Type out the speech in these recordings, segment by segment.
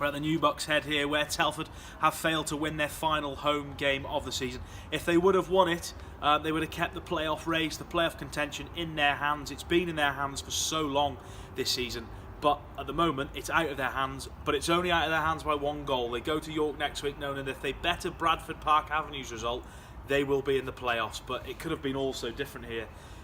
We're at the New Bucks Head here, where Telford have failed to win their final home game of the season. If they would have won it, they would have kept the playoff race, the playoff contention in their hands. It's been in their hands for so long this season, but at the moment it's out of their hands, but it's only out of their hands by 1 goal. They go to York next week knowing that if they better Bradford Park Avenue's result, they will be in the playoffs, but it could have been all so different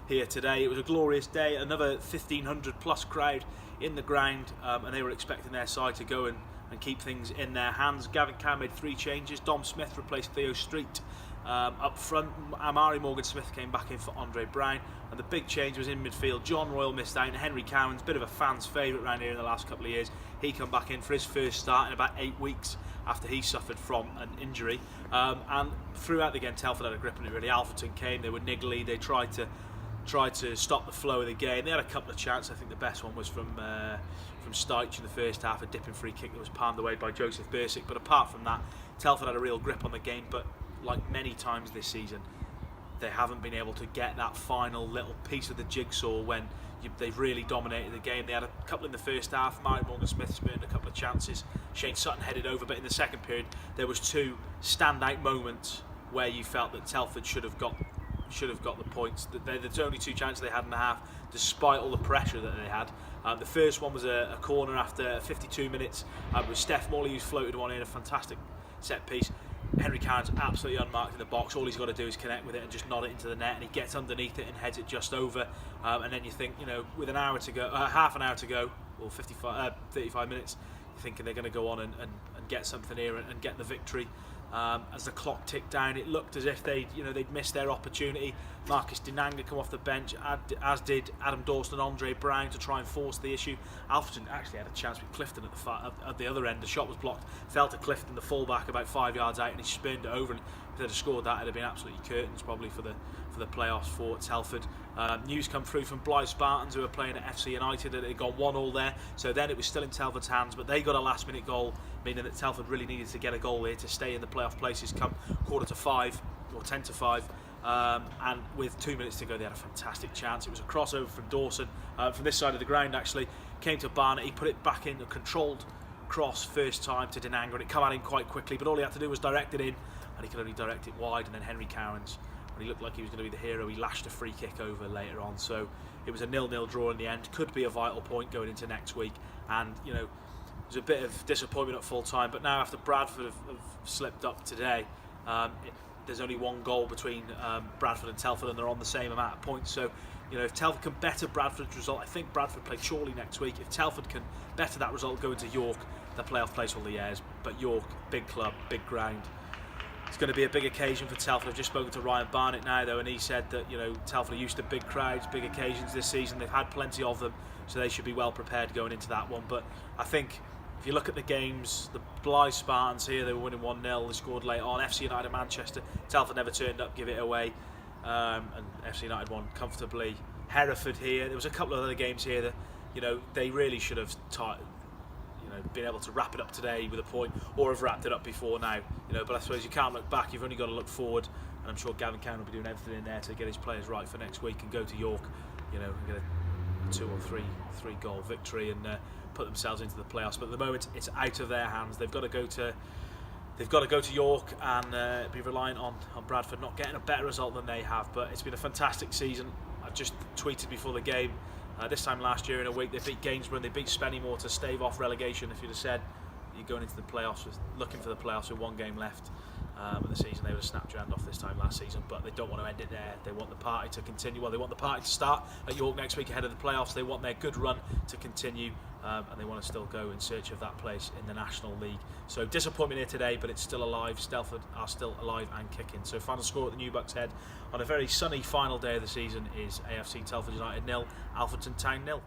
here today. It was a glorious day, another 1,500 plus crowd in the ground, and they were expecting their side to go and keep things in their hands. Gavin Cowan made 3 changes. Dom Smith replaced Theo Street up front. Amari Morgan-Smith came back in for Andre Brown, and the big change was in midfield. John Royal missed out, and Henry Cowan's bit of a fan's favourite around here in the last couple of years. He come back in for his first start in about 8 weeks after he suffered from an injury. And throughout the game, Telford had a grip on it really. Alfreton came, they were niggly, they tried to stop the flow of the game. They had a couple of chances. I think the best one was from Stiche in the first half, a dipping free kick that was palmed away by Joseph Bursick. But apart from that, Telford had a real grip on the game, but like many times this season, they haven't been able to get that final little piece of the jigsaw when they've really dominated the game. They had a couple in the first half. Mike Morgan-Smith spurned a couple of chances. Shane Sutton headed over, but in the second period there was 2 standout moments where you felt that Telford should have got the points. They're the only 2 chances they had in the half, despite all the pressure that they had. The first one was a corner after 52 minutes with Steph Morley, who's floated one in, a fantastic set piece. Henry Cowan's absolutely unmarked in the box. All he's got to do is connect with it and just nod it into the net, and he gets underneath it and heads it just over. And then you think, with an hour to go, half an hour to go, or 35 minutes, you're thinking they're going to go on and get something here and get the victory. As the clock ticked down, it looked as if they'd missed their opportunity. Marcus Dinanga come off the bench, as did Adam Dawson and Andre Brown, to try and force the issue. Alfreton actually had a chance with Clifton at the other end. The shot was blocked, fell to Clifton, the fullback, about 5 yards out, and he spurned it over. And if they'd have scored that, it'd have been absolutely curtains probably for the playoffs for Telford. News come through from Blythe Spartans, who were playing at FC United, that they'd got 1-1 there. So then it was still in Telford's hands, but they got a last-minute goal, meaning that Telford really needed to get a goal here to stay in the playoff places come 4:45 or 10:05. And with 2 minutes to go, they had a fantastic chance. It was a crossover from Dawson, from this side of the ground actually, came to Barnett. He put it back in, a controlled cross first time to Dinanga, and it came at him quite quickly, but all he had to do was direct it in, and he could only direct it wide. And then Henry Cowan's, when he looked like he was going to be the hero, he lashed a free kick over later on. So it was a 0-0 draw in the end. Could be a vital point going into next week, and there's a bit of disappointment at full time, but now after Bradford have slipped up today, there's only 1 goal between Bradford and Telford, and they're on the same amount of points. So if Telford can better Bradford's result, I think Bradford play Chorley next week. If Telford can better that result, go into York, the playoff place will be theirs. But York, big club, big ground. It's going to be a big occasion for Telford. I've just spoken to Ryan Barnett now, though, and he said that Telford are used to big crowds, big occasions this season. They've had plenty of them, so they should be well prepared going into that one. But I think if you look at the games, the Blythe Spartans here, they were winning 1-0. They scored late on. FC United Manchester, Telford never turned up, give it away, and FC United won comfortably. Hereford here, there was a couple of other games here that they really should have been able to wrap it up today with a point, or have wrapped it up before now. But I suppose you can't look back. You've only got to look forward, and I'm sure Gavin Cowan will be doing everything in there to get his players right for next week and go to York, and get a 2 or 3 goal victory and put themselves into the playoffs. But at the moment, it's out of their hands. They've got to go to York and be reliant on Bradford not getting a better result than they have. But it's been a fantastic season. I've just tweeted before the game. This time last year in a week, they beat Gainsborough and they beat Spennymoor to stave off relegation. If you'd have said you're going into the playoffs looking for the playoffs with 1 game left of the season, they would have snapped your hand off this time last season. But they don't want to end it there. They want the party to continue. Well, they want the party to start at York next week ahead of the playoffs. They want their good run to continue, and they want to still go in search of that place in the National League. So disappointment here today, but it's still alive. Telford are still alive and kicking. So final score at the New Bucks Head on a very sunny final day of the season is AFC Telford United 0, Alfreton Town 0.